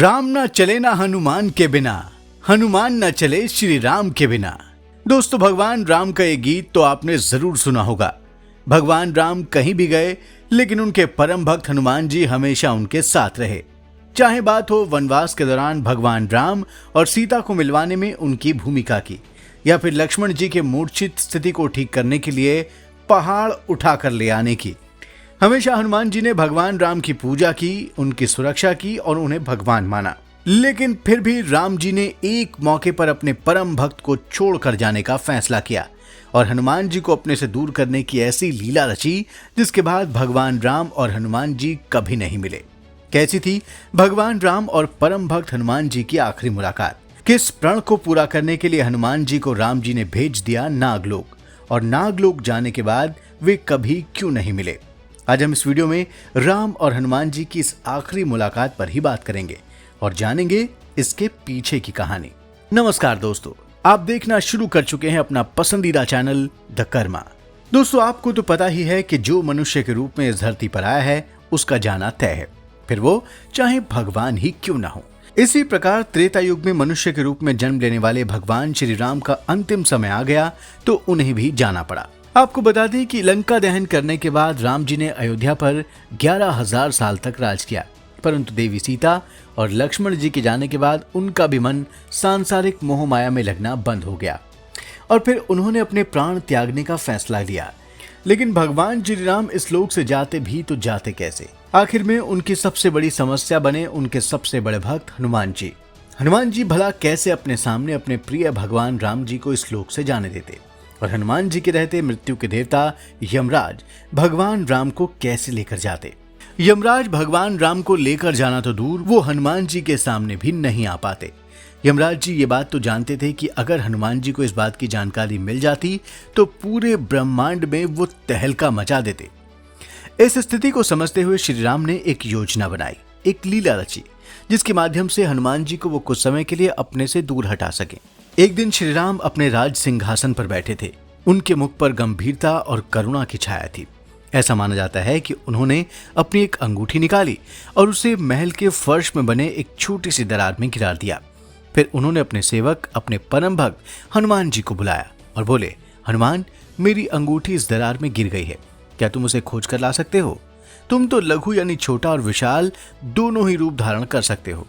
राम ना चले ना हनुमान के बिना, हनुमान ना चले श्री राम के बिना। दोस्तों, भगवान राम का ये गीत तो आपने जरूर सुना होगा। भगवान राम कहीं भी गए, लेकिन उनके परम भक्त हनुमान जी हमेशा उनके साथ रहे। चाहे बात हो वनवास के दौरान भगवान राम और सीता को मिलवाने में उनकी भूमिका की, या फिर लक्ष्मण जी के मूर्छित स्थिति को ठीक करने के लिए पहाड़ उठाकर ले आने की, हमेशा हनुमान जी ने भगवान राम की पूजा की, उनकी सुरक्षा की और उन्हें भगवान माना। लेकिन फिर भी राम जी ने एक मौके पर अपने परम भक्त को छोड़कर जाने का फैसला किया और हनुमान जी को अपने से दूर करने की ऐसी लीला रची, जिसके बाद भगवान राम और हनुमान जी कभी नहीं मिले। कैसी थी भगवान राम और परम भक्त हनुमान जी की आखिरी मुलाकात? किस प्रण को पूरा करने के लिए हनुमान जी को राम जी ने भेज दिया नागलोक, और नागलोक जाने के बाद वे कभी क्यों नहीं मिले? आज हम इस वीडियो में राम और हनुमान जी की इस आखिरी मुलाकात पर ही बात करेंगे और जानेंगे इसके पीछे की कहानी। नमस्कार दोस्तों, आप देखना शुरू कर चुके हैं अपना पसंदीदा चैनल द कर्मा। दोस्तों, आपको तो पता ही है कि जो मनुष्य के रूप में इस धरती पर आया है उसका जाना तय है, फिर वो चाहे भगवान ही क्यों ना हो। इसी प्रकार त्रेता युग में मनुष्य के रूप में जन्म लेने वाले भगवान श्री राम का अंतिम समय आ गया तो उन्हें भी जाना पड़ा। आपको बता दें कि लंका दहन करने के बाद राम जी ने अयोध्या पर 11,000 साल तक राज किया, परंतु देवी सीता और लक्ष्मण जी के जाने के बाद उनका भी मन सांसारिक मोह माया में लगना बंद हो गया और फिर उन्होंने अपने प्राण त्यागने का फैसला लिया। लेकिन भगवान श्री राम इस लोक से जाते भी तो जाते कैसे? आखिर में उनकी सबसे बड़ी समस्या बने उनके सबसे बड़े भक्त हनुमान जी। हनुमान जी भला कैसे अपने सामने अपने प्रिय भगवान राम जी को इस लोक से जाने देते, और हनुमान जी के रहते मृत्यु के देवता यमराज भगवान राम को कैसे लेकर जाते? यमराज भगवान राम को लेकर जाना तो दूर, वो हनुमान जी के सामने भी नहीं आ पाते। यमराज जी ये बात तो जानते थे कि अगर हनुमान जी को इस बात की जानकारी मिल जाती तो पूरे ब्रह्मांड में वो तहलका मचा देते। इस स्थिति को समझते हुए श्री राम ने एक योजना बनाई, एक लीला रची, जिसके माध्यम से हनुमान जी को वो कुछ समय के लिए अपने से दूर हटा सके। एक दिन श्री राम अपने राज सिंहासन पर बैठे थे। उनके मुख पर गंभीरता और करुणा की छाया थी। ऐसा माना जाता है कि उन्होंने अपनी एक अंगूठी निकाली और उसे महल के फर्श में बने एक छोटी सी दरार में गिरा दिया। फिर उन्होंने अपने सेवक, अपने परम भक्त हनुमान जी को बुलाया और बोले, हनुमान, मेरी अंगूठी इस दरार में गिर गई है, क्या तुम उसे खोज कर ला सकते हो? तुम तो लघु यानी छोटा और विशाल दोनों ही रूप धारण कर सकते हो।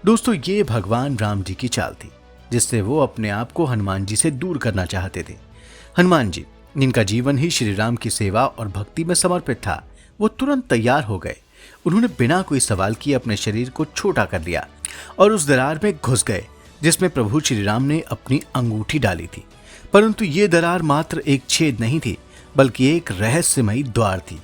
दोस्तों, ये भगवान राम जी की चाल थी, जिससे वो अपने आप को हनुमान जी से दूर करना चाहते थे। हनुमान जी, जिनका जीवन ही श्री राम की सेवा और भक्ति में समर्पित था, वो तुरंत तैयार हो गए। उन्होंने बिना कोई सवाल किए अपने शरीर को छोटा कर लिया और उस दरार में घुस गए जिसमें प्रभु श्री राम ने अपनी अंगूठी डाली थी। परंतु ये दरार मात्र एक छेद नहीं थी, बल्कि एक रहस्यमयी द्वार थी,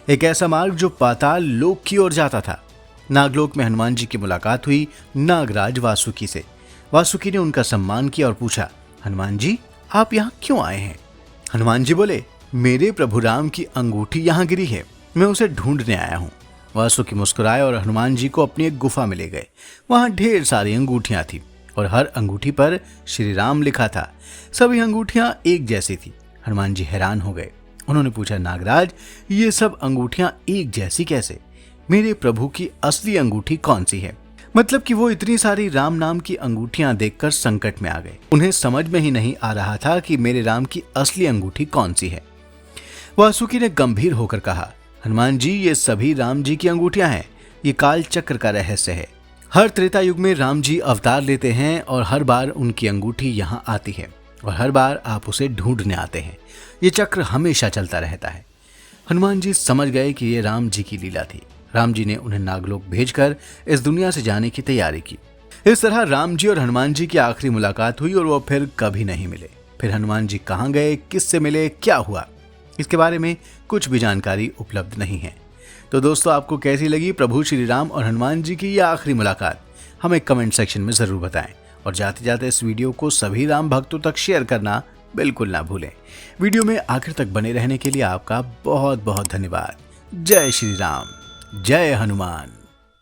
एक ऐसा मार्ग जो पाताल लोक की ओर जाता था। नागलोक में हनुमान जी की मुलाकात हुई नागराज वासुकी से। वासुकी ने उनका सम्मान किया और पूछा, हनुमान जी, आप यहाँ क्यों आए हैं? हनुमान जी बोले, मेरे प्रभु राम की अंगूठी यहाँ गिरी है, मैं उसे ढूंढने आया हूँ। वासुकी मुस्कुराए और हनुमान जी को अपनी एक गुफा में ले गए। वहाँ ढेर सारी अंगूठियां थी और हर अंगूठी पर श्री राम लिखा था। सभी अंगूठियां एक जैसी थी। हनुमान जी हैरान हो गए। उन्होंने पूछा, नागराज, ये सब अंगूठियां एक जैसी कैसे? मेरे प्रभु की असली अंगूठी कौन सी है? मतलब कि वो इतनी सारी राम नाम की अंगूठियां देखकर संकट में आ गए। उन्हें समझ में ही नहीं आ रहा था कि मेरे राम की असली अंगूठी कौन सी है। वासुकी ने गंभीर होकर कहा, हनुमान जी, ये सभी राम जी की अंगूठियां हैं। ये काल चक्र का रहस्य है। हर त्रेता युग में राम जी अवतार लेते हैं और हर बार उनकी अंगूठी यहाँ आती है और हर बार आप उसे ढूंढने आते हैं। ये चक्र हमेशा चलता रहता है। हनुमान जी समझ गए कि ये राम जी की लीला थी। राम जी ने उन्हें नागलोक भेजकर इस दुनिया से जाने की तैयारी की। इस तरह राम जी और हनुमान जी की आखिरी मुलाकात हुई और वो फिर कभी नहीं मिले। फिर हनुमान जी कहाँ गए, किससे मिले, क्या हुआ, इसके बारे में कुछ भी जानकारी उपलब्ध नहीं है। तो दोस्तों, आपको कैसी लगी प्रभु श्री राम और हनुमान जी की यह आखिरी मुलाकात? हमें कमेंट सेक्शन में जरूर बताएं और जाते जाते इस वीडियो को सभी राम भक्तों तक शेयर करना बिल्कुल ना भूलें। वीडियो में आखिर तक बने रहने के लिए आपका बहुत बहुत धन्यवाद। जय श्री राम, जय हनुमान।